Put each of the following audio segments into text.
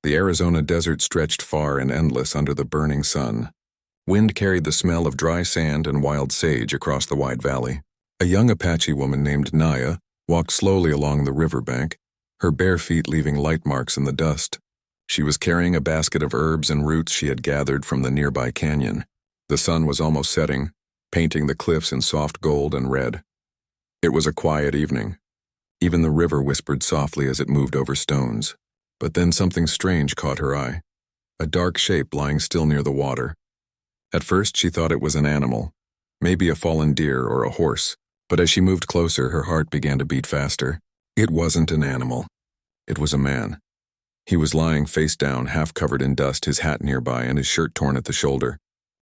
The Arizona desert stretched far and endless under the burning sun. Wind carried the smell of dry sand and wild sage across the wide valley. A young Apache woman named Naya walked slowly along the riverbank, her bare feet leaving light marks in the dust. She was carrying a basket of herbs and roots she had gathered from the nearby canyon. The sun was almost setting, painting the cliffs in soft gold and red. It was a quiet evening. Even the river whispered softly as it moved over stones. But then something strange caught her eye. A dark shape lying still near the water. At first she thought it was an animal, maybe a fallen deer or a horse, but as she moved closer her heart began to beat faster. It wasn't an animal. It was a man. He was lying face down, half covered in dust, his hat nearby and his shirt torn at the shoulder.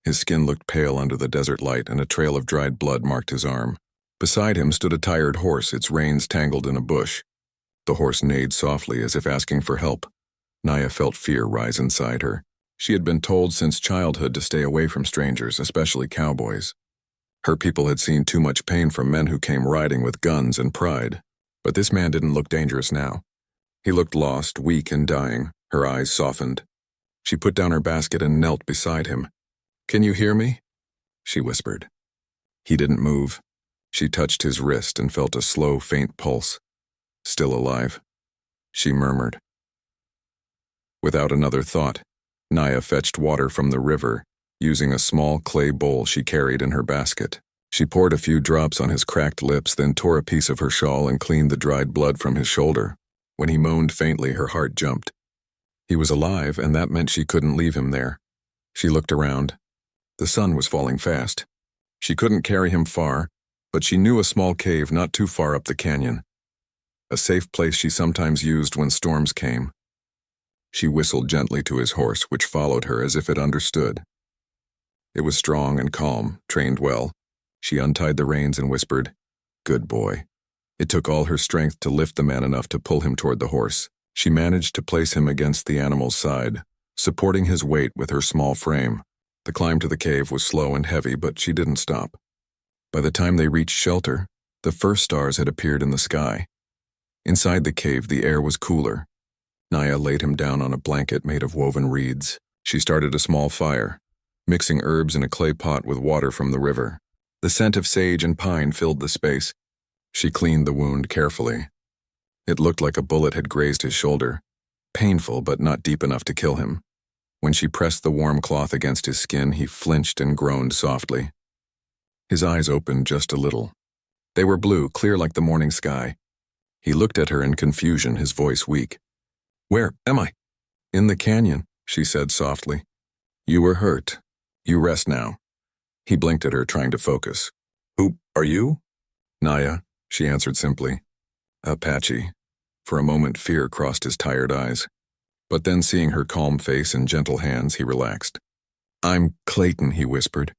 His skin looked pale under the desert light, and a trail of dried blood marked his arm. Beside him stood a tired horse, its reins tangled in a bush. The horse neighed softly as if asking for help. Naya felt fear rise inside her. She had been told since childhood to stay away from strangers, especially cowboys. Her people had seen too much pain from men who came riding with guns and pride. But this man didn't look dangerous now. He looked lost, weak and dying, her eyes softened. She put down her basket and knelt beside him. "Can you hear me?" she whispered. He didn't move. She touched his wrist and felt a slow, faint pulse. "Still alive," she murmured. Without another thought, Naya fetched water from the river, using a small clay bowl she carried in her basket. She poured a few drops on his cracked lips, then tore a piece of her shawl and cleaned the dried blood from his shoulder. When he moaned faintly, her heart jumped. He was alive, and that meant she couldn't leave him there. She looked around. The sun was falling fast. She couldn't carry him far, but she knew a small cave not too far up the canyon. A safe place she sometimes used when storms came. She whistled gently to his horse, which followed her as if it understood. It was strong and calm, trained well. She untied the reins and whispered, "Good boy." It took all her strength to lift the man enough to pull him toward the horse. She managed to place him against the animal's side, supporting his weight with her small frame. The climb to the cave was slow and heavy, but she didn't stop. By the time they reached shelter, the first stars had appeared in the sky. Inside the cave, the air was cooler. Naya laid him down on a blanket made of woven reeds. She started a small fire, mixing herbs in a clay pot with water from the river. The scent of sage and pine filled the space. She cleaned the wound carefully. It looked like a bullet had grazed his shoulder, painful but not deep enough to kill him. When she pressed the warm cloth against his skin, he flinched and groaned softly. His eyes opened just a little. They were blue, clear like the morning sky. He looked at her in confusion, his voice weak. "Where am I?" "In the canyon," she said softly. "You were hurt. You rest now." He blinked at her, trying to focus. "Who are you?" "Naya," she answered simply. "Apache." For a moment, fear crossed his tired eyes. But then, seeing her calm face and gentle hands, he relaxed. "I'm Clayton," he whispered.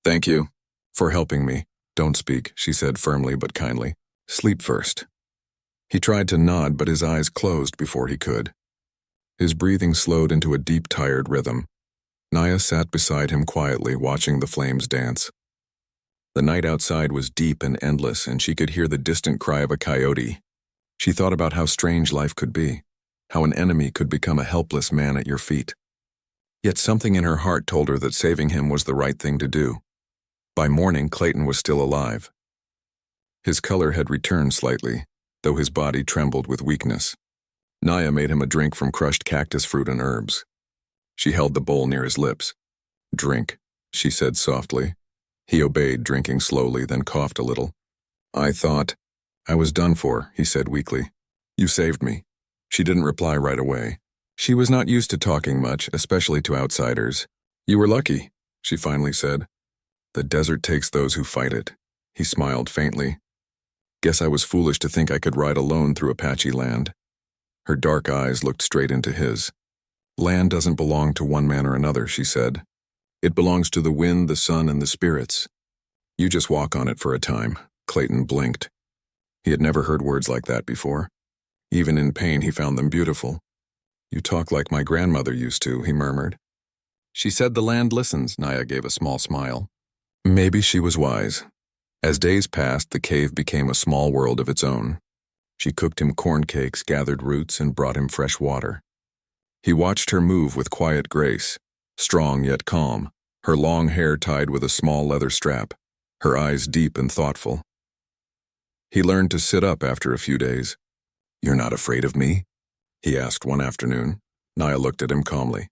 "Thank you for helping me." "Don't speak," she said firmly but kindly. "Sleep first." He tried to nod, but his eyes closed before he could. His breathing slowed into a deep, tired rhythm. Naya sat beside him quietly, watching the flames dance. The night outside was deep and endless, and she could hear the distant cry of a coyote. She thought about how strange life could be, how an enemy could become a helpless man at your feet. Yet something in her heart told her that saving him was the right thing to do. By morning, Clayton was still alive. His color had returned slightly, though his body trembled with weakness. Naya made him a drink from crushed cactus fruit and herbs. She held the bowl near his lips. "Drink," she said softly. He obeyed, drinking slowly, then coughed a little. "I thought I was done for," he said weakly. "You saved me." She didn't reply right away. She was not used to talking much, especially to outsiders. "You were lucky," she finally said. "The desert takes those who fight it." He smiled faintly. "Guess I was foolish to think I could ride alone through Apache land." Her dark eyes looked straight into his. "Land doesn't belong to one man or another," she said. "It belongs to the wind, the sun, and the spirits. You just walk on it for a time." Clayton blinked. He had never heard words like that before. Even in pain, he found them beautiful. "You talk like my grandmother used to," he murmured. "She said the land listens." Naya gave a small smile. Maybe she was wise. As days passed, the cave became a small world of its own. She cooked him corn cakes, gathered roots, and brought him fresh water. He watched her move with quiet grace, strong yet calm, her long hair tied with a small leather strap, her eyes deep and thoughtful. He learned to sit up after a few days. "You're not afraid of me?" he asked one afternoon. Naya looked at him calmly.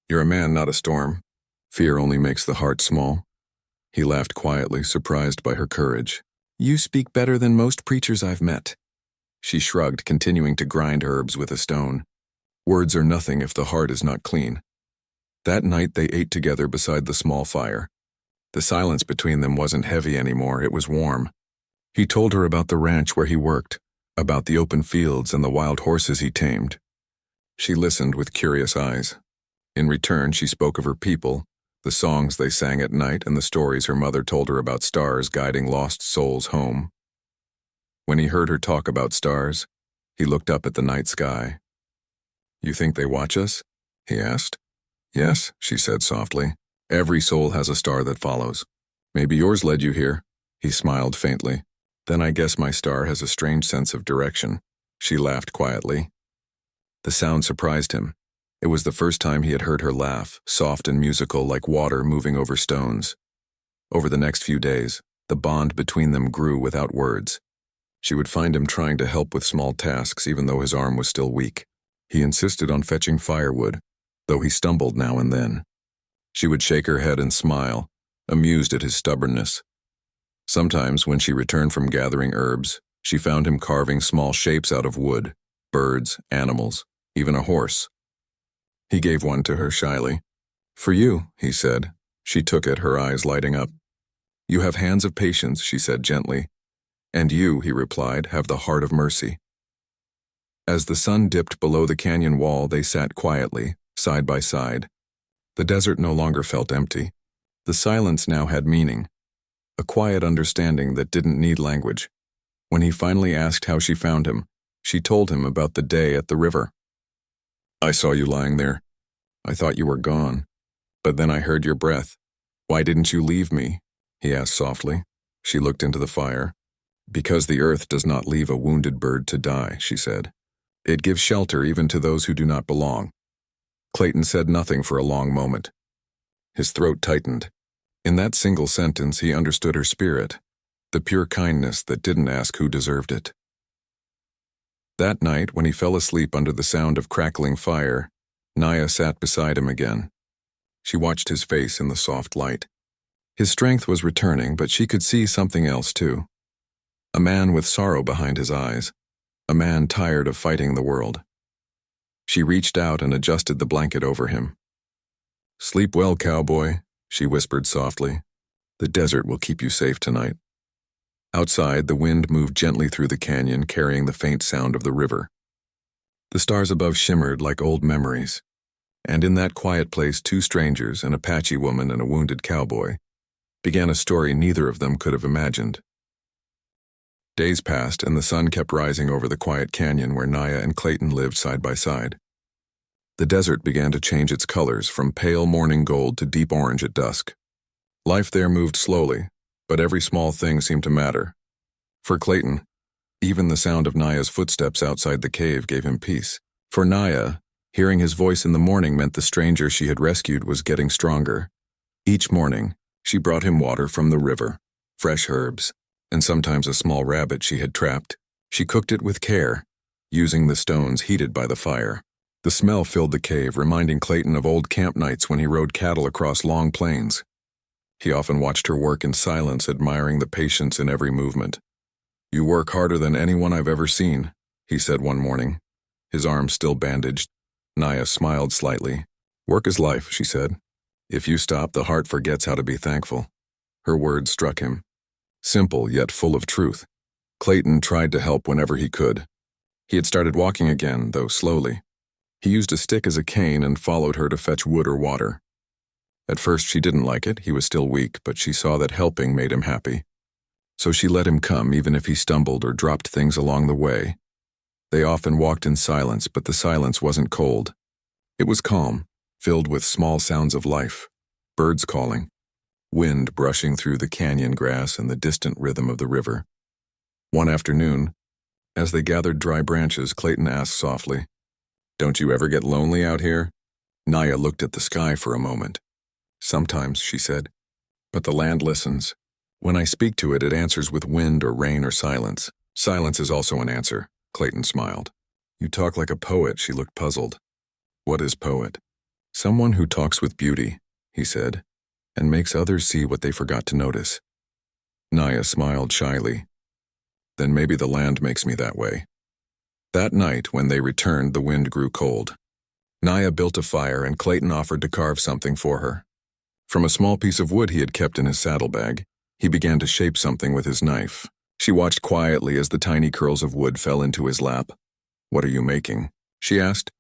"You're a man, not a storm. Fear only makes the heart small." He laughed quietly, surprised by her courage. "You speak better than most preachers I've met." She shrugged, continuing to grind herbs with a stone. Words are nothing if the heart is not clean. That night they ate together beside the small fire. The silence between them wasn't heavy anymore, it was warm. He told her about the ranch where he worked, about the open fields and the wild horses he tamed. She listened with curious eyes. In return, she spoke of her people, the songs they sang at night and the stories her mother told her about stars guiding lost souls home. When he heard her talk about stars, he looked up at the night sky. "You think they watch us?" he asked. "Yes," she said softly. "Every soul has a star that follows. Maybe yours led you here." He smiled faintly. "Then I guess my star has a strange sense of direction." She laughed quietly. The sound surprised him. It was the first time he had heard her laugh, soft and musical like water moving over stones. Over the next few days, the bond between them grew without words. She would find him trying to help with small tasks even though his arm was still weak. He insisted on fetching firewood, though he stumbled now and then. She would shake her head and smile, amused at his stubbornness. Sometimes, when she returned from gathering herbs, she found him carving small shapes out of wood, birds, animals, even a horse. He gave one to her shyly. "For you," he said. She took it, her eyes lighting up. "You have hands of patience," she said gently. "And you," he replied, "have the heart of mercy." As the sun dipped below the canyon wall, they sat quietly, side by side. The desert no longer felt empty. The silence now had meaning, a quiet understanding that didn't need language. When he finally asked how she found him, she told him about the day at the river. "I saw you lying there. I thought you were gone. But then I heard your breath. Why didn't you leave me?" he asked softly. She looked into the fire. "Because the earth does not leave a wounded bird to die," she said. "It gives shelter even to those who do not belong." Clayton said nothing for a long moment. His throat tightened. In that single sentence, he understood her spirit, the pure kindness that didn't ask who deserved it. That night, when he fell asleep under the sound of crackling fire, Naya sat beside him again. She watched his face in the soft light. His strength was returning, but she could see something else too. A man with sorrow behind his eyes, a man tired of fighting the world. She reached out and adjusted the blanket over him. "Sleep well, cowboy," she whispered softly. "The desert will keep you safe tonight." Outside, the wind moved gently through the canyon, carrying the faint sound of the river. The stars above shimmered like old memories. And in that quiet place, two strangers, an Apache woman and a wounded cowboy, began a story neither of them could have imagined. Days passed, and the sun kept rising over the quiet canyon where Naya and Clayton lived side by side. The desert began to change its colors from pale morning gold to deep orange at dusk. Life there moved slowly, but every small thing seemed to matter. For Clayton, even the sound of Naya's footsteps outside the cave gave him peace. For Naya, hearing his voice in the morning meant the stranger she had rescued was getting stronger. Each morning, she brought him water from the river, fresh herbs, and sometimes a small rabbit she had trapped. She cooked it with care, using the stones heated by the fire. The smell filled the cave, reminding Clayton of old camp nights when he rode cattle across long plains. He often watched her work in silence, admiring the patience in every movement. "You work harder than anyone I've ever seen," he said one morning, his arm still bandaged. Naya smiled slightly. "Work is life," she said. "If you stop, the heart forgets how to be thankful." Her words struck him. Simple, yet full of truth. Clayton tried to help whenever he could. He had started walking again, though slowly. He used a stick as a cane and followed her to fetch wood or water. At first she didn't like it, he was still weak, but she saw that helping made him happy. So she let him come even if he stumbled or dropped things along the way. They often walked in silence, but the silence wasn't cold. It was calm, filled with small sounds of life, birds calling, wind brushing through the canyon grass and the distant rhythm of the river. One afternoon, as they gathered dry branches, Clayton asked softly, Don't you ever get lonely out here? Naya looked at the sky for a moment. Sometimes, she said, but the land listens. When I speak to it, it answers with wind or rain or silence. Silence is also an answer, Clayton smiled. You talk like a poet, she looked puzzled. What is poet? Someone who talks with beauty, he said, and makes others see what they forgot to notice. Naya smiled shyly. Then maybe the land makes me that way. That night, when they returned, the wind grew cold. Naya built a fire and Clayton offered to carve something for her. From a small piece of wood he had kept in his saddlebag, he began to shape something with his knife. She watched quietly as the tiny curls of wood fell into his lap. What are you making? She asked.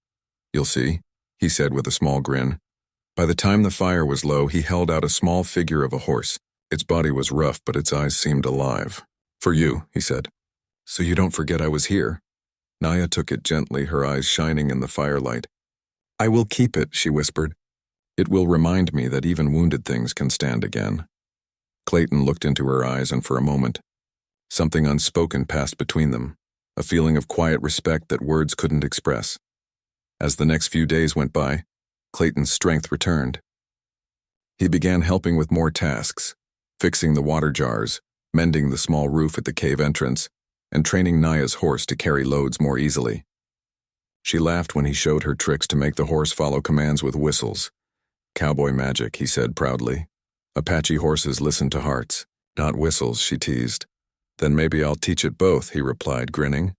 You'll see, he said with a small grin. By the time the fire was low, he held out a small figure of a horse. Its body was rough, but its eyes seemed alive. For you, he said. So you don't forget I was here. Naya took it gently, her eyes shining in the firelight. I will keep it, she whispered. It will remind me that even wounded things can stand again. Clayton looked into her eyes, and for a moment, something unspoken passed between them, a feeling of quiet respect that words couldn't express. As the next few days went by, Clayton's strength returned. He began helping with more tasks, fixing the water jars, mending the small roof at the cave entrance, and training Naya's horse to carry loads more easily. She laughed when he showed her tricks to make the horse follow commands with whistles. Cowboy magic, he said proudly. Apache horses listen to hearts, not whistles, she teased. Then maybe I'll teach it both, he replied, grinning.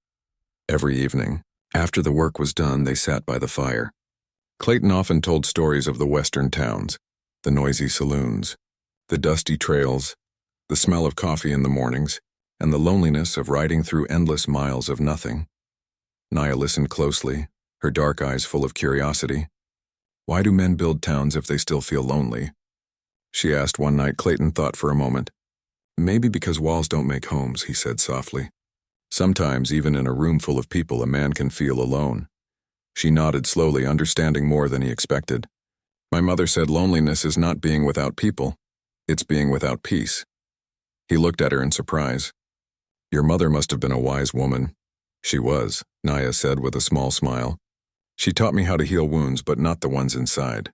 Every evening, after the work was done, they sat by the fire. Clayton often told stories of the western towns, the noisy saloons, the dusty trails, the smell of coffee in the mornings, and the loneliness of riding through endless miles of nothing. Naya listened closely, her dark eyes full of curiosity. Why do men build towns if they still feel lonely? She asked one night. Clayton thought for a moment. Maybe because walls don't make homes, he said softly. Sometimes, even in a room full of people, a man can feel alone. She nodded slowly, understanding more than he expected. My mother said loneliness is not being without people, it's being without peace. He looked at her in surprise. Your mother must have been a wise woman. She was, Naya said with a small smile. She taught me how to heal wounds, but not the ones inside.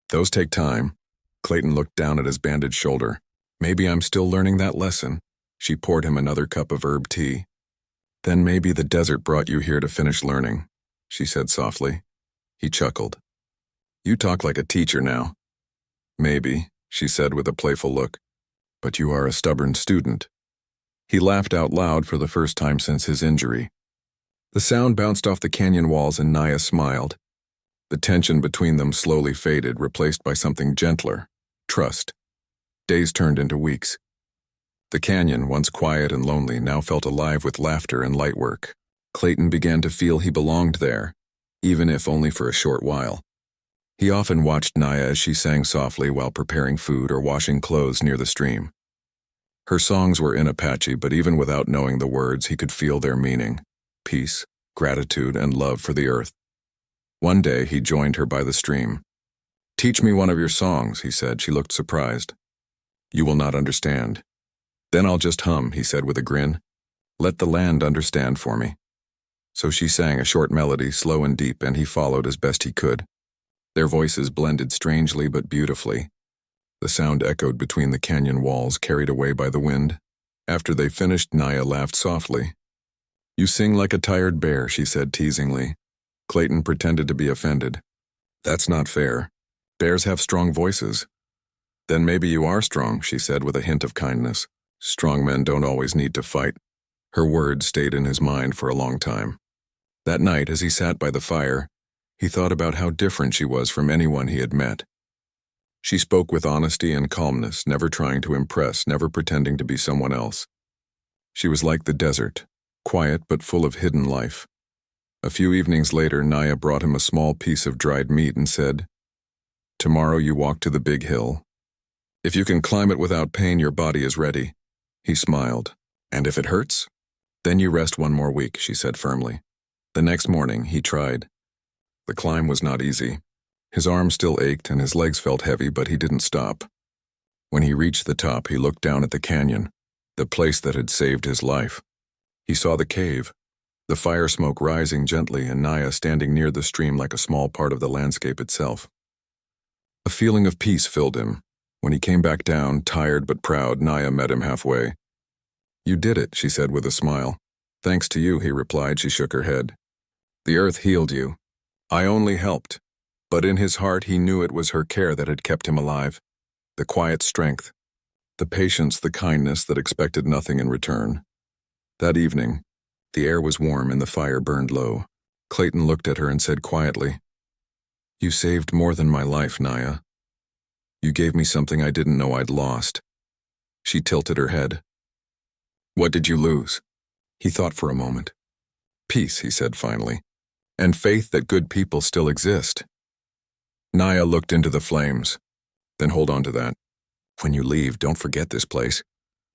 Those take time. Clayton looked down at his bandaged shoulder. Maybe I'm still learning that lesson. She poured him another cup of herb tea. Then maybe the desert brought you here to finish learning, she said softly. He chuckled. You talk like a teacher now. Maybe, she said with a playful look. But you are a stubborn student. He laughed out loud for the first time since his injury. The sound bounced off the canyon walls and Naya smiled. The tension between them slowly faded, replaced by something gentler, trust. Days turned into weeks. The canyon, once quiet and lonely, now felt alive with laughter and light work. Clayton began to feel he belonged there, even if only for a short while. He often watched Naya as she sang softly while preparing food or washing clothes near the stream. Her songs were in Apache, but even without knowing the words, he could feel their meaning. Peace, gratitude, and love for the earth. One day, he joined her by the stream. Teach me one of your songs, he said. She looked surprised. You will not understand. Then I'll just hum, he said with a grin. Let the land understand for me. So she sang a short melody, slow and deep, and he followed as best he could. Their voices blended strangely but beautifully. The sound echoed between the canyon walls, carried away by the wind. After they finished, Naya laughed softly. You sing like a tired bear, she said teasingly. Clayton pretended to be offended. That's not fair. Bears have strong voices. Then maybe you are strong, she said with a hint of kindness. Strong men don't always need to fight. Her words stayed in his mind for a long time. That night, as he sat by the fire, he thought about how different she was from anyone he had met. She spoke with honesty and calmness, never trying to impress, never pretending to be someone else. She was like the desert, quiet but full of hidden life. A few evenings later, Naya brought him a small piece of dried meat and said, Tomorrow you walk to the big hill. If you can climb it without pain, your body is ready. He smiled. And if it hurts? Then you rest one more week, she said firmly. The next morning, he tried. The climb was not easy. His arms still ached and his legs felt heavy, but he didn't stop. When he reached the top, he looked down at the canyon, the place that had saved his life. He saw the cave, the fire smoke rising gently and Naya standing near the stream like a small part of the landscape itself. A feeling of peace filled him. When he came back down, tired but proud, Naya met him halfway. "You did it," she said with a smile. "Thanks to you," he replied. She shook her head. "The earth healed you. I only helped." But in his heart he knew it was her care that had kept him alive. The quiet strength, the patience, the kindness that expected nothing in return. That evening, the air was warm and the fire burned low. Clayton looked at her and said quietly, "You saved more than my life, Naya. You gave me something I didn't know I'd lost." She tilted her head. "What did you lose?" He thought for a moment. "Peace," he said finally, "and faith that good people still exist." Naya looked into the flames. "Then hold on to that. When you leave, don't forget this place."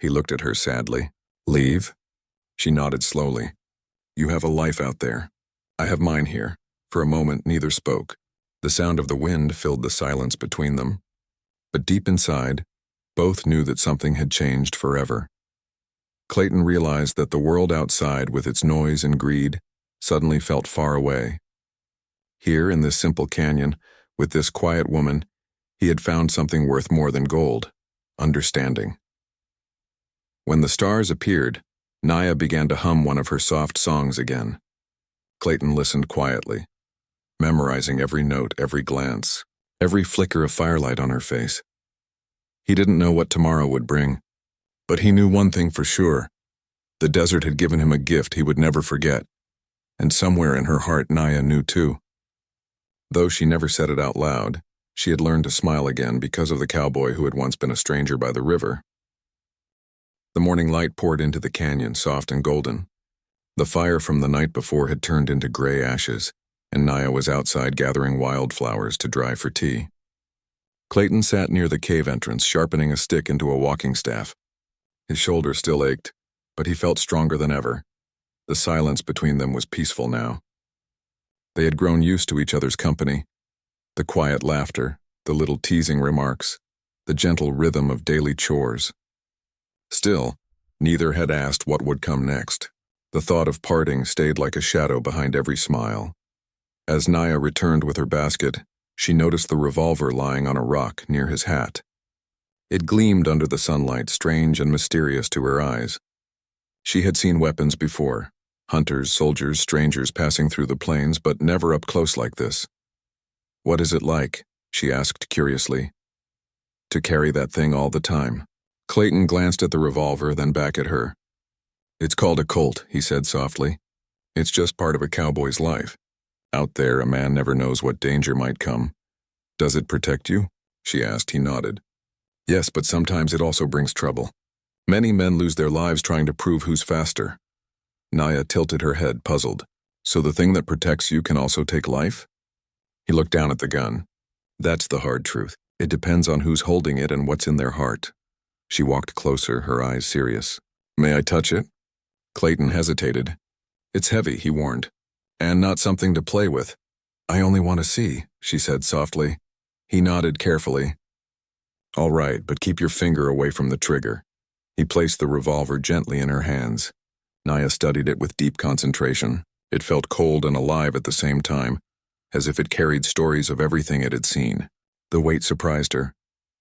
He looked at her sadly. "Leave?" She nodded slowly. "You have a life out there. I have mine here." For a moment, neither spoke. The sound of the wind filled the silence between them. But deep inside, both knew that something had changed forever. Clayton realized that the world outside, with its noise and greed, suddenly felt far away. Here, in this simple canyon, with this quiet woman, he had found something worth more than gold: understanding. When the stars appeared, Naya began to hum one of her soft songs again. Clayton listened quietly, memorizing every note, every glance, every flicker of firelight on her face. He didn't know what tomorrow would bring, but he knew one thing for sure. The desert had given him a gift he would never forget, and somewhere in her heart Naya knew too. Though she never said it out loud, she had learned to smile again because of the cowboy who had once been a stranger by the river. The morning light poured into the canyon, soft and golden. The fire from the night before had turned into gray ashes, and Naya was outside gathering wildflowers to dry for tea. Clayton sat near the cave entrance, sharpening a stick into a walking staff. His shoulder still ached, but he felt stronger than ever. The silence between them was peaceful now. They had grown used to each other's company. The quiet laughter, the little teasing remarks, the gentle rhythm of daily chores. Still, neither had asked what would come next. The thought of parting stayed like a shadow behind every smile. As Naya returned with her basket, she noticed the revolver lying on a rock near his hat. It gleamed under the sunlight, strange and mysterious to her eyes. She had seen weapons before, hunters, soldiers, strangers passing through the plains, but never up close like this. "What is it like?" she asked curiously. "To carry that thing all the time." Clayton glanced at the revolver, then back at her. "It's called a Colt," he said softly. "It's just part of a cowboy's life. Out there, a man never knows what danger might come." "Does it protect you?" she asked. He nodded. "Yes, but sometimes it also brings trouble. Many men lose their lives trying to prove who's faster." Naya tilted her head, puzzled. "So the thing that protects you can also take life?" He looked down at the gun. "That's the hard truth. It depends on who's holding it and what's in their heart." She walked closer, her eyes serious. "May I touch it?" Clayton hesitated. "It's heavy," he warned, "and not something to play with." "I only want to see," she said softly. He nodded carefully. "All right, but keep your finger away from the trigger." He placed the revolver gently in her hands. Naya studied it with deep concentration. It felt cold and alive at the same time, as if it carried stories of everything it had seen. The weight surprised her.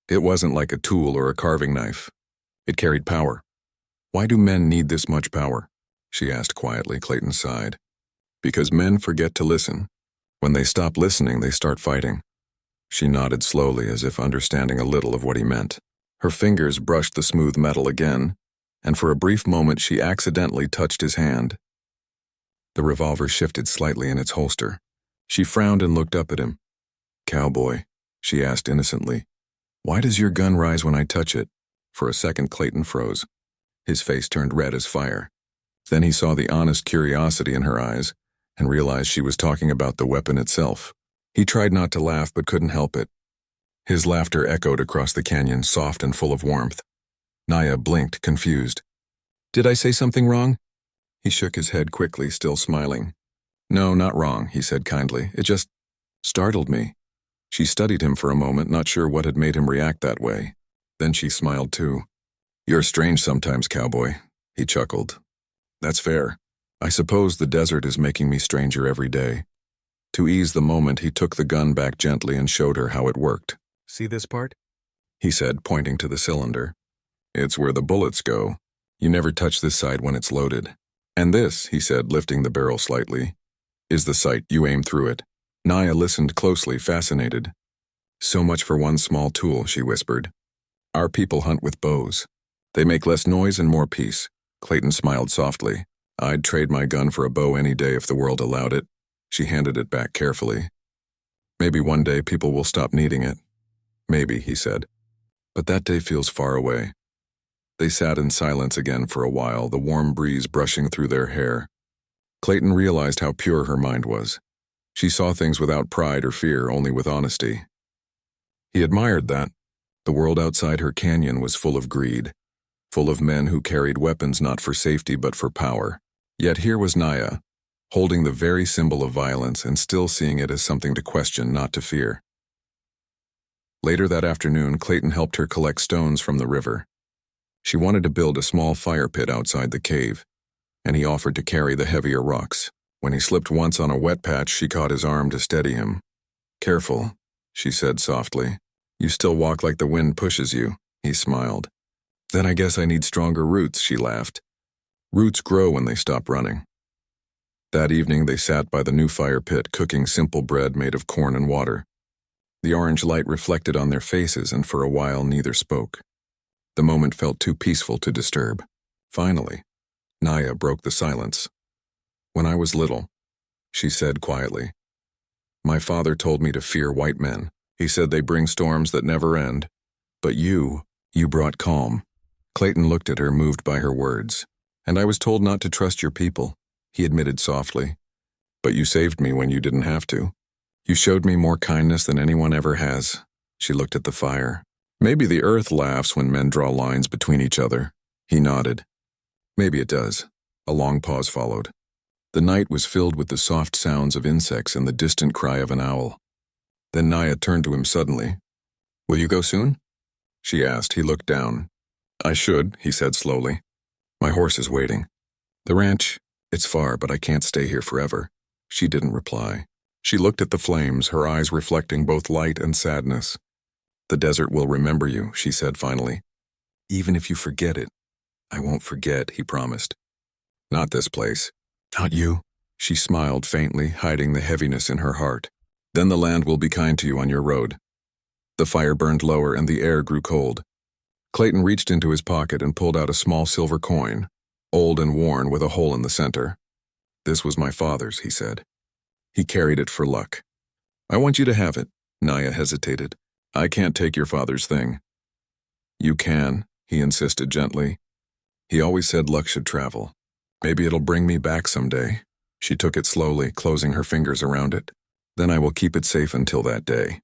It wasn't like a tool or a carving knife. It carried power. "Why do men need this much power?" she asked quietly. Clayton sighed. "Because men forget to listen. When they stop listening, they start fighting." She nodded slowly, as if understanding a little of what he meant. Her fingers brushed the smooth metal again, and for a brief moment she accidentally touched his hand. The revolver shifted slightly in its holster. She frowned and looked up at him. "Cowboy," she asked innocently, "why does your gun rise when I touch it?" For a second Clayton froze. His face turned red as fire. Then he saw the honest curiosity in her eyes and realized she was talking about the weapon itself. He tried not to laugh but couldn't help it. His laughter echoed across the canyon, soft and full of warmth. Naya blinked, confused. "Did I say something wrong?" He shook his head quickly, still smiling. "No, not wrong," he said kindly. "It just startled me." She studied him for a moment, not sure what had made him react that way. Then she smiled too. "You're strange sometimes, cowboy," he chuckled. "That's fair. I suppose the desert is making me stranger every day. To ease the moment, he took the gun back gently and showed her how it worked. See this part? He said, pointing to the cylinder. It's where the bullets go. You never touch this side when it's loaded. And this, he said, lifting the barrel slightly, is the sight you aim through it. Naya listened closely, fascinated. So much for one small tool, she whispered. Our people hunt with bows. They make less noise and more peace. Clayton smiled softly. I'd trade my gun for a bow any day if the world allowed it. She handed it back carefully. Maybe one day people will stop needing it. Maybe, he said. But that day feels far away. They sat in silence again for a while, the warm breeze brushing through their hair. Clayton realized how pure her mind was. She saw things without pride or fear, only with honesty. He admired that. The world outside her canyon was full of greed, full of men who carried weapons not for safety but for power. Yet here was Naya, holding the very symbol of violence and still seeing it as something to question, not to fear. Later that afternoon, Clayton helped her collect stones from the river. She wanted to build a small fire pit outside the cave, and he offered to carry the heavier rocks. When he slipped once on a wet patch, she caught his arm to steady him. Careful, she said softly. You still walk like the wind pushes you, he smiled. Then I guess I need stronger roots, she laughed. Roots grow when they stop running. That evening they sat by the new fire pit, cooking simple bread made of corn and water. The orange light reflected on their faces, and for a while neither spoke. The moment felt too peaceful to disturb. Finally, Naya broke the silence. When I was little, she said quietly, my father told me to fear white men. He said they bring storms that never end. But you brought calm. Clayton looked at her, moved by her words. And I was told not to trust your people, he admitted softly. But you saved me when you didn't have to. You showed me more kindness than anyone ever has. She looked at the fire. Maybe the earth laughs when men draw lines between each other. He nodded. Maybe it does. A long pause followed. The night was filled with the soft sounds of insects and the distant cry of an owl. Then Naya turned to him suddenly. Will you go soon? She asked. He looked down. I should, he said slowly. My horse is waiting. The ranch, it's far, but I can't stay here forever. She didn't reply. She looked at the flames, her eyes reflecting both light and sadness. The desert will remember you, she said finally. Even if you forget it. I won't forget, he promised. Not this place. Not you. She smiled faintly, hiding the heaviness in her heart. Then the land will be kind to you on your road. The fire burned lower and the air grew cold. Clayton reached into his pocket and pulled out a small silver coin, old and worn with a hole in the center. This was my father's, he said. He carried it for luck. I want you to have it. Naya hesitated. I can't take your father's thing. You can, he insisted gently. He always said luck should travel. Maybe it'll bring me back someday. She took it slowly, closing her fingers around it. Then I will keep it safe until that day.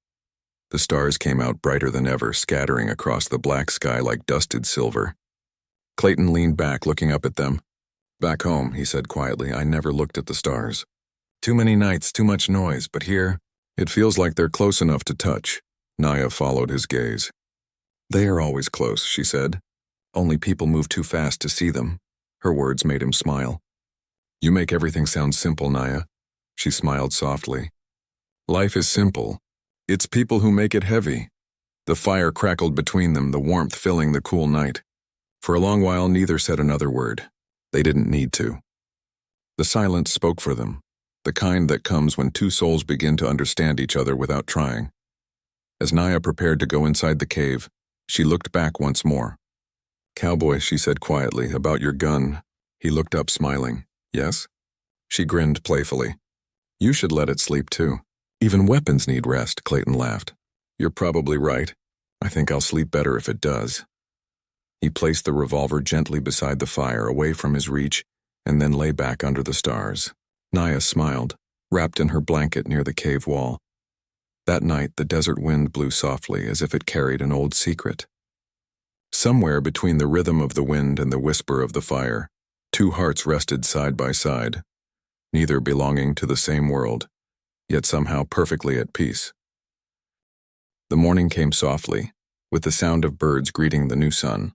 The stars came out brighter than ever, scattering across the black sky like dusted silver. Clayton leaned back, looking up at them. Back home, he said quietly, I never looked at the stars. Too many nights, too much noise, but here, it feels like they're close enough to touch. Naya followed his gaze. They are always close, she said. Only people move too fast to see them. Her words made him smile. You make everything sound simple, Naya. She smiled softly. Life is simple. It's people who make it heavy. The fire crackled between them, the warmth filling the cool night. For a long while, neither said another word. They didn't need to. The silence spoke for them, the kind that comes when two souls begin to understand each other without trying. As Naya prepared to go inside the cave, she looked back once more. Cowboy, she said quietly, about your gun. He looked up, smiling. Yes? She grinned playfully. You should let it sleep too. Even weapons need rest, Clayton laughed. You're probably right. I think I'll sleep better if it does. He placed the revolver gently beside the fire, away from his reach, and then lay back under the stars. Naya smiled, wrapped in her blanket near the cave wall. That night, the desert wind blew softly, as if it carried an old secret. Somewhere between the rhythm of the wind and the whisper of the fire, two hearts rested side by side, neither belonging to the same world, yet somehow perfectly at peace. The morning came softly, with the sound of birds greeting the new sun.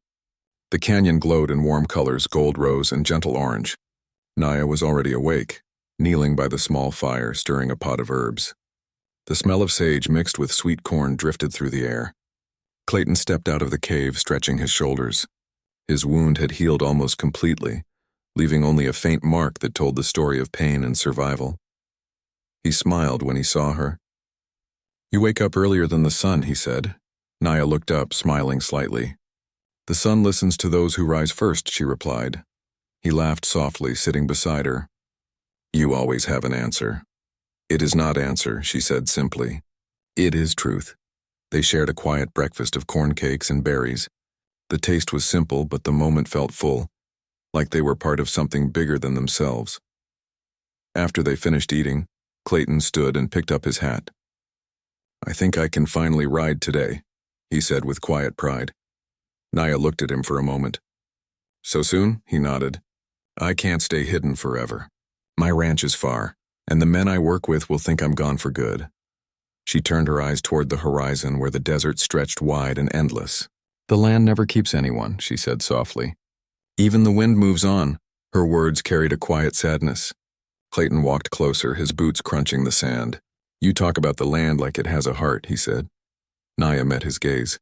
The canyon glowed in warm colors, gold rose and gentle orange. Naya was already awake, kneeling by the small fire, stirring a pot of herbs. The smell of sage mixed with sweet corn drifted through the air. Clayton stepped out of the cave, stretching his shoulders. His wound had healed almost completely, leaving only a faint mark that told the story of pain and survival. He smiled when he saw her. "You wake up earlier than the sun," he said. Naya looked up, smiling slightly. "The sun listens to those who rise first," she replied. He laughed softly, sitting beside her. "You always have an answer." "It is not answer," she said simply. "It is truth." They shared a quiet breakfast of corn cakes and berries. The taste was simple, but the moment felt full, like they were part of something bigger than themselves. After they finished eating, Clayton stood and picked up his hat. "I think I can finally ride today," he said with quiet pride. Naya looked at him for a moment. "So soon?" he nodded. "I can't stay hidden forever. My ranch is far, and the men I work with will think I'm gone for good." She turned her eyes toward the horizon where the desert stretched wide and endless. "The land never keeps anyone," she said softly. "Even the wind moves on." Her words carried a quiet sadness. Clayton walked closer, his boots crunching the sand. "You talk about the land like it has a heart," he said. Naya met his gaze.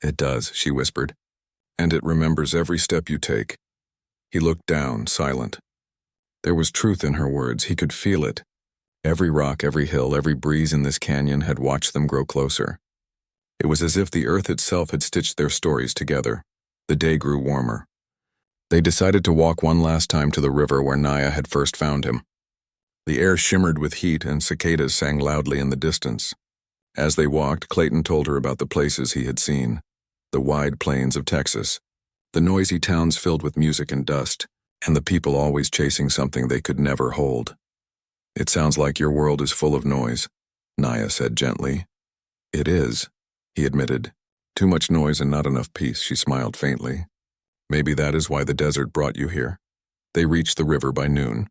"It does," she whispered. "And it remembers every step you take." He looked down, silent. There was truth in her words. He could feel it. Every rock, every hill, every breeze in this canyon had watched them grow closer. It was as if the earth itself had stitched their stories together. The day grew warmer. They decided to walk one last time to the river where Naya had first found him. The air shimmered with heat and cicadas sang loudly in the distance. As they walked, Clayton told her about the places he had seen. The wide plains of Texas, the noisy towns filled with music and dust, and the people always chasing something they could never hold. "It sounds like your world is full of noise," Naya said gently. "It is," he admitted. "Too much noise and not enough peace," she smiled faintly. "Maybe that is why the desert brought you here." They reached the river by noon.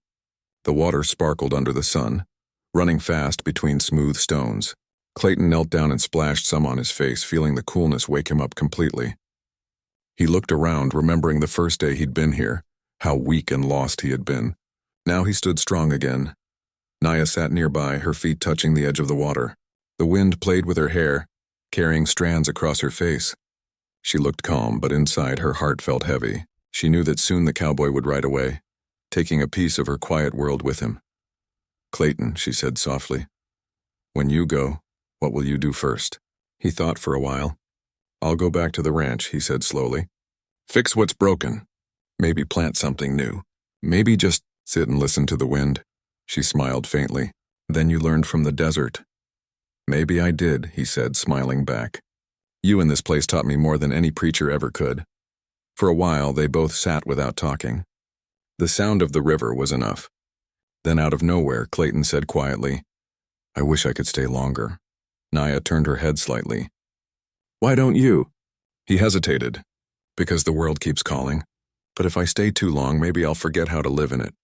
The water sparkled under the sun, running fast between smooth stones. Clayton knelt down and splashed some on his face, feeling the coolness wake him up completely. He looked around, remembering the first day he'd been here, how weak and lost he had been. Now he stood strong again. Naya sat nearby, her feet touching the edge of the water. The wind played with her hair, carrying strands across her face. She looked calm, but inside her heart felt heavy. She knew that soon the cowboy would ride away, taking a piece of her quiet world with him. "Clayton," she said softly, "when you go, what will you do first?" He thought for a while. "I'll go back to the ranch," he said slowly. "Fix what's broken. Maybe plant something new. Maybe just sit and listen to the wind." She smiled faintly. "Then you learned from the desert." "Maybe I did," he said, smiling back. "You in this place taught me more than any preacher ever could." For a while, they both sat without talking. The sound of the river was enough. Then out of nowhere, Clayton said quietly, "I wish I could stay longer." Naya turned her head slightly. "Why don't you?" He hesitated. "Because the world keeps calling. But if I stay too long, maybe I'll forget how to live in it."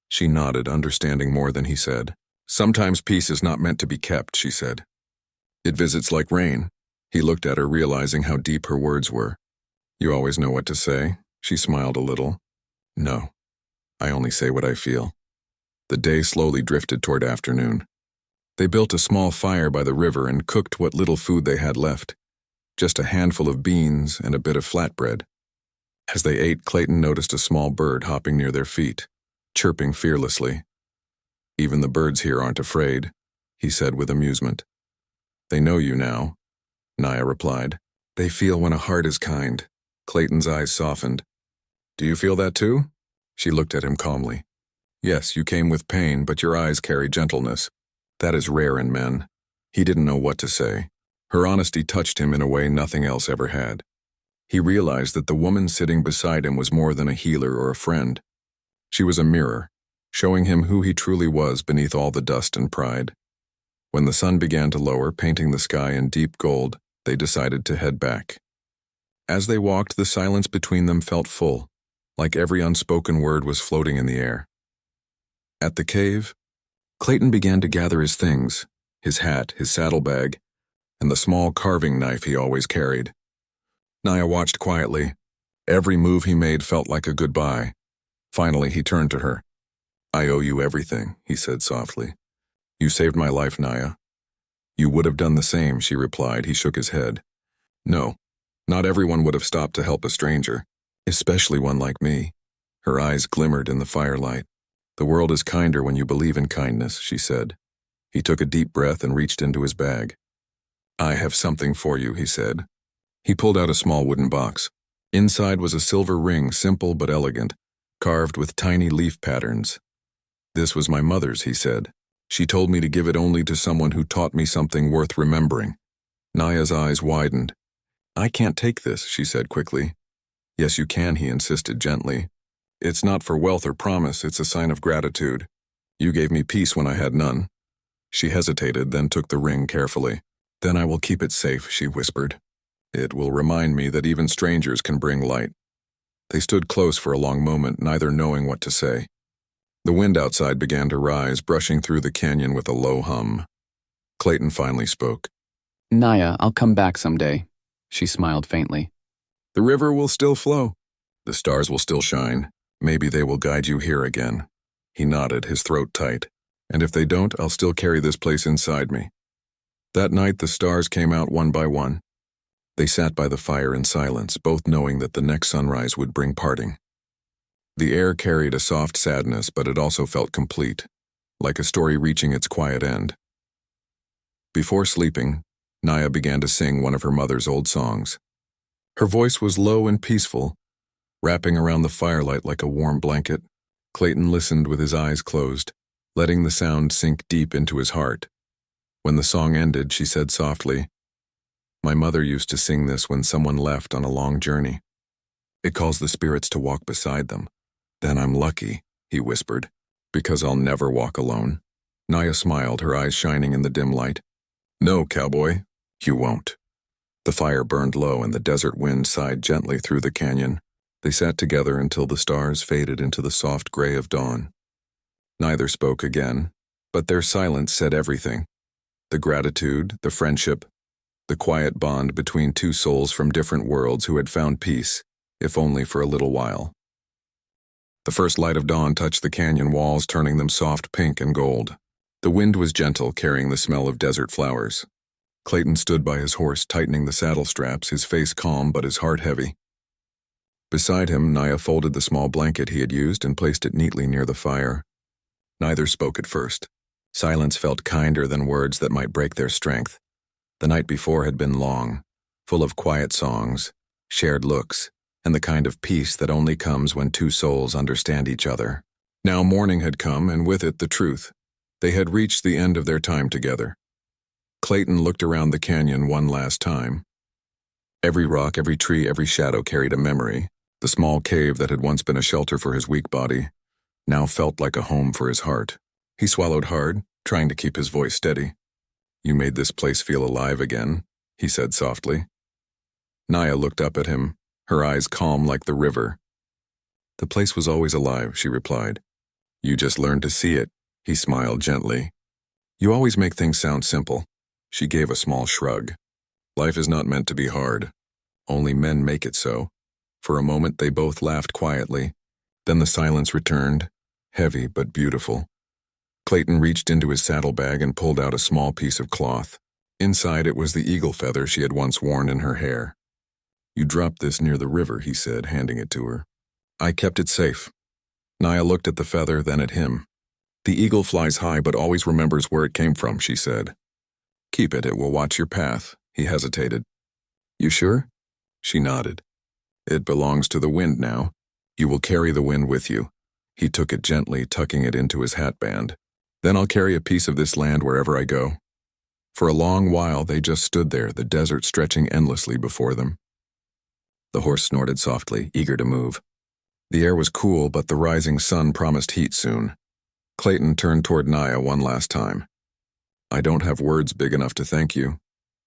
She nodded, understanding more than he said. "Sometimes peace is not meant to be kept," she said. "It visits like rain." He looked at her, realizing how deep her words were. "You always know what to say?" She smiled a little. "No. I only say what I feel." The day slowly drifted toward afternoon. They built a small fire by the river and cooked what little food they had left. Just a handful of beans and a bit of flatbread. As they ate, Clayton noticed a small bird hopping near their feet, chirping fearlessly. "Even the birds here aren't afraid," he said with amusement. "They know you now," Naya replied. "They feel when a heart is kind." Clayton's eyes softened. "Do you feel that too?" She looked at him calmly. "Yes, you came with pain, but your eyes carry gentleness. That is rare in men." He didn't know what to say. Her honesty touched him in a way nothing else ever had. He realized that the woman sitting beside him was more than a healer or a friend. She was a mirror, showing him who he truly was beneath all the dust and pride. When the sun began to lower, painting the sky in deep gold, they decided to head back. As they walked, the silence between them felt full, like every unspoken word was floating in the air. At the cave, Clayton began to gather his things, his hat, his saddlebag, and the small carving knife he always carried. Naya watched quietly. Every move he made felt like a goodbye. Finally, he turned to her. I owe you everything, he said softly. You saved my life, Naya. You would have done the same, she replied. He shook his head. No, not everyone would have stopped to help a stranger, especially one like me. Her eyes glimmered in the firelight. The world is kinder when you believe in kindness, she said. He took a deep breath and reached into his bag. I have something for you, he said. He pulled out a small wooden box. Inside was a silver ring, simple but elegant, carved with tiny leaf patterns. This was my mother's, he said. She told me to give it only to someone who taught me something worth remembering. Naya's eyes widened. I can't take this, she said quickly. Yes, you can, he insisted gently. It's not for wealth or promise, it's a sign of gratitude. You gave me peace when I had none. She hesitated, then took the ring carefully. Then I will keep it safe, she whispered. It will remind me that even strangers can bring light. They stood close for a long moment, neither knowing what to say. The wind outside began to rise, brushing through the canyon with a low hum. Clayton finally spoke. Naya, I'll come back someday. She smiled faintly. The river will still flow. The stars will still shine. Maybe they will guide you here again. He nodded, his throat tight. And if they don't, I'll still carry this place inside me. That night, the stars came out one by one. They sat by the fire in silence, both knowing that the next sunrise would bring parting. The air carried a soft sadness, but it also felt complete, like a story reaching its quiet end. Before sleeping, Naya began to sing one of her mother's old songs. Her voice was low and peaceful, wrapping around the firelight like a warm blanket. Clayton listened with his eyes closed, letting the sound sink deep into his heart. When the song ended, she said softly, My mother used to sing this when someone left on a long journey. It calls the spirits to walk beside them. Then I'm lucky, he whispered, because I'll never walk alone. Naya smiled, her eyes shining in the dim light. No, cowboy, you won't. The fire burned low and the desert wind sighed gently through the canyon. They sat together until the stars faded into the soft gray of dawn. Neither spoke again, but their silence said everything. The gratitude, the friendship, the quiet bond between two souls from different worlds who had found peace, if only for a little while. The first light of dawn touched the canyon walls, turning them soft pink and gold. The wind was gentle, carrying the smell of desert flowers. Clayton stood by his horse, tightening the saddle straps, his face calm but his heart heavy. Beside him, Naya folded the small blanket he had used and placed it neatly near the fire. Neither spoke at first. Silence felt kinder than words that might break their strength. The night before had been long, full of quiet songs, shared looks, and the kind of peace that only comes when two souls understand each other. Now morning had come, and with it the truth. They had reached the end of their time together. Clayton looked around the canyon one last time. Every rock, every tree, every shadow carried a memory. The small cave that had once been a shelter for his weak body now felt like a home for his heart. He swallowed hard, trying to keep his voice steady. You made this place feel alive again, he said softly. Naya looked up at him, her eyes calm like the river. The place was always alive, she replied. You just learned to see it, he smiled gently. You always make things sound simple. She gave a small shrug. Life is not meant to be hard. Only men make it so. For a moment they both laughed quietly. Then the silence returned, heavy but beautiful. Clayton reached into his saddlebag and pulled out a small piece of cloth. Inside it was the eagle feather she had once worn in her hair. You dropped this near the river, he said, handing it to her. I kept it safe. Naya looked at the feather, then at him. The eagle flies high but always remembers where it came from, she said. Keep it, it will watch your path, he hesitated. You sure? She nodded. It belongs to the wind now. You will carry the wind with you. He took it gently, tucking it into his hatband. Then I'll carry a piece of this land wherever I go. For a long while they just stood there, the desert stretching endlessly before them. The horse snorted softly, eager to move. The air was cool, but the rising sun promised heat soon. Clayton turned toward Naya one last time. I don't have words big enough to thank you,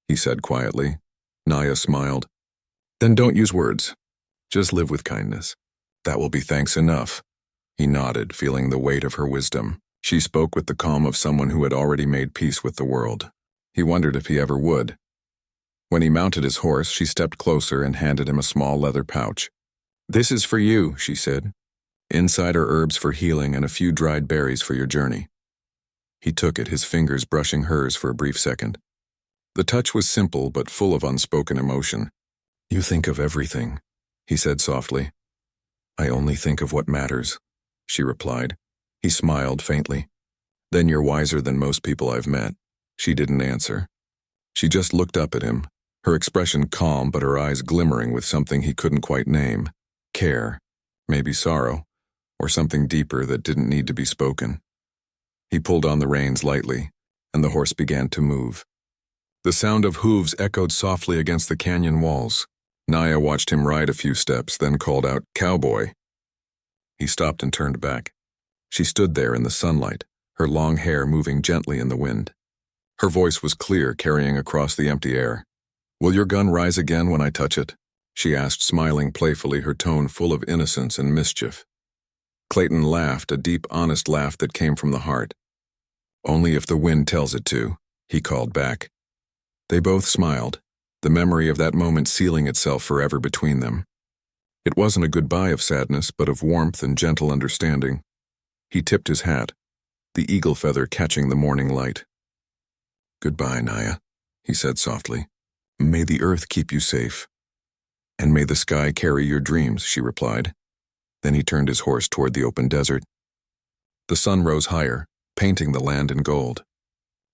he said quietly. Naya smiled. Then don't use words. Just live with kindness. That will be thanks enough. He nodded, feeling the weight of her wisdom. She spoke with the calm of someone who had already made peace with the world. He wondered if he ever would. When he mounted his horse, she stepped closer and handed him a small leather pouch. This is for you, she said. Inside are herbs for healing and a few dried berries for your journey. He took it, his fingers brushing hers for a brief second. The touch was simple but full of unspoken emotion. You think of everything, he said softly. I only think of what matters, she replied. He smiled faintly. Then you're wiser than most people I've met. She didn't answer. She just looked up at him, her expression calm but her eyes glimmering with something he couldn't quite name. Care, maybe sorrow, or something deeper that didn't need to be spoken. He pulled on the reins lightly, and the horse began to move. The sound of hooves echoed softly against the canyon walls. Naya watched him ride a few steps, then called out, "Cowboy." He stopped and turned back. She stood there in the sunlight, her long hair moving gently in the wind. Her voice was clear, carrying across the empty air. Will your gun rise again when I touch it? She asked, smiling playfully, her tone full of innocence and mischief. Clayton laughed, a deep, honest laugh that came from the heart. Only if the wind tells it to, he called back. They both smiled, the memory of that moment sealing itself forever between them. It wasn't a goodbye of sadness, but of warmth and gentle understanding. He tipped his hat, the eagle feather catching the morning light. Goodbye, Naya, he said softly. May the earth keep you safe. And may the sky carry your dreams, she replied. Then he turned his horse toward the open desert. The sun rose higher, painting the land in gold.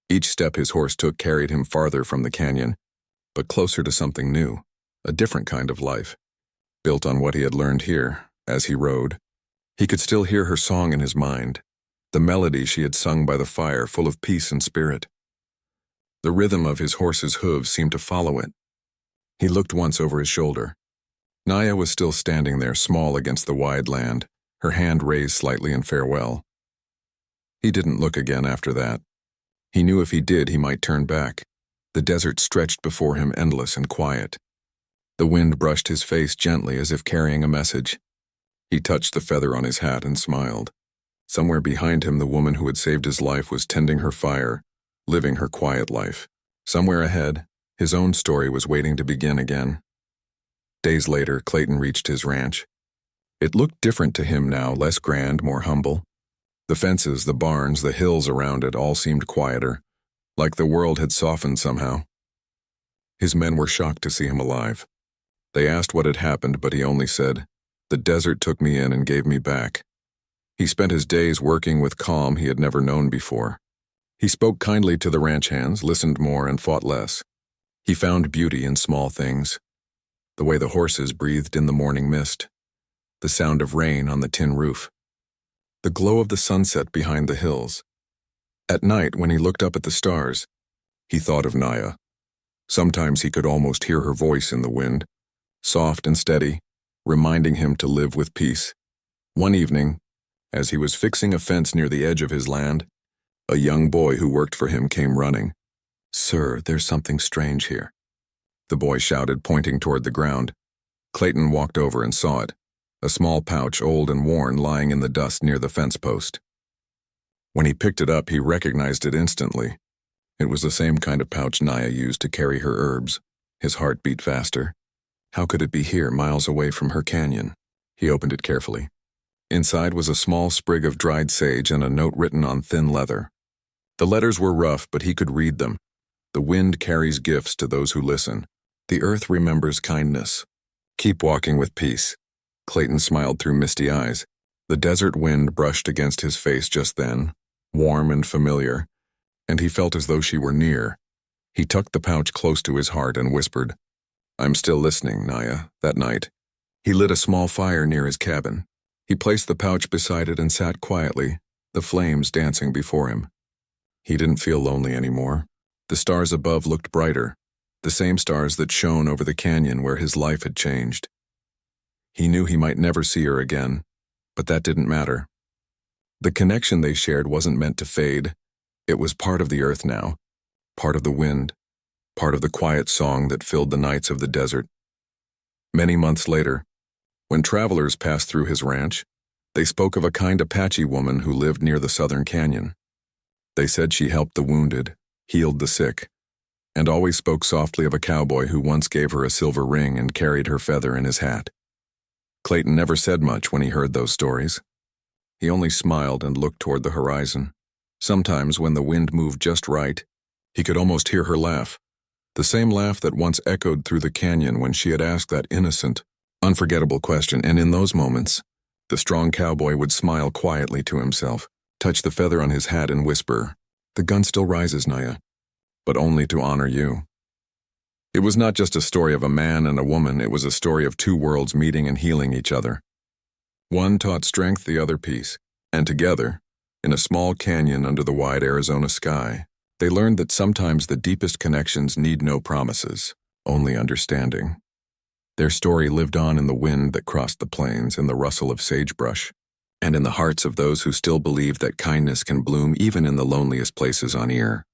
Each step his horse took carried him farther from the canyon, but closer to something new, a different kind of life, built on what he had learned here. As he rode, he could still hear her song in his mind, the melody she had sung by the fire, full of peace and spirit. The rhythm of his horse's hooves seemed to follow it. He looked once over his shoulder. Naya was still standing there, small against the wide land, her hand raised slightly in farewell. He didn't look again after that. He knew if he did, he might turn back. The desert stretched before him, endless and quiet. The wind brushed his face gently, as if carrying a message. He touched the feather on his hat and smiled. Somewhere behind him, the woman who had saved his life was tending her fire, living her quiet life. Somewhere ahead, his own story was waiting to begin again. Days later, Clayton reached his ranch. It looked different to him now, less grand, more humble. The fences, the barns, the hills around it all seemed quieter, like the world had softened somehow. His men were shocked to see him alive. They asked what had happened, but he only said, "The desert took me in and gave me back." He spent his days working with calm he had never known before. He spoke kindly to the ranch hands, listened more, and fought less. He found beauty in small things. The way the horses breathed in the morning mist, the sound of rain on the tin roof, the glow of the sunset behind the hills. At night, when he looked up at the stars, he thought of Naya. Sometimes he could almost hear her voice in the wind, soft and steady, reminding him to live with peace. One evening, as he was fixing a fence near the edge of his land, a young boy who worked for him came running. "Sir, there's something strange here," the boy shouted, pointing toward the ground. Clayton walked over and saw it, a small pouch, old and worn, lying in the dust near the fence post. When he picked it up, he recognized it instantly. It was the same kind of pouch Naya used to carry her herbs. His heart beat faster. How could it be here, miles away from her canyon? He opened it carefully. Inside was a small sprig of dried sage and a note written on thin leather. The letters were rough, but he could read them. The wind carries gifts to those who listen. The earth remembers kindness. Keep walking with peace. Clayton smiled through misty eyes. The desert wind brushed against his face just then, warm and familiar, and he felt as though she were near. He tucked the pouch close to his heart and whispered, "I'm still listening, Naya." That night, he lit a small fire near his cabin. He placed the pouch beside it and sat quietly, the flames dancing before him. He didn't feel lonely anymore. The stars above looked brighter, the same stars that shone over the canyon where his life had changed. He knew he might never see her again, but that didn't matter. The connection they shared wasn't meant to fade. It was part of the earth now, part of the wind, part of the quiet song that filled the nights of the desert. Many months later, when travelers passed through his ranch, they spoke of a kind Apache woman who lived near the southern canyon. They said she helped the wounded, healed the sick, and always spoke softly of a cowboy who once gave her a silver ring and carried her feather in his hat. Clayton never said much when he heard those stories. He only smiled and looked toward the horizon. Sometimes, when the wind moved just right, he could almost hear her laugh. The same laugh that once echoed through the canyon when she had asked that innocent, unforgettable question, and in those moments, the strong cowboy would smile quietly to himself, touch the feather on his hat and whisper, "The gun still rises, Naya, but only to honor you." It was not just a story of a man and a woman, it was a story of two worlds meeting and healing each other. One taught strength, the other peace, and together, in a small canyon under the wide Arizona sky, they learned that sometimes the deepest connections need no promises, only understanding. Their story lived on in the wind that crossed the plains, in the rustle of sagebrush, and in the hearts of those who still believe that kindness can bloom even in the loneliest places on earth.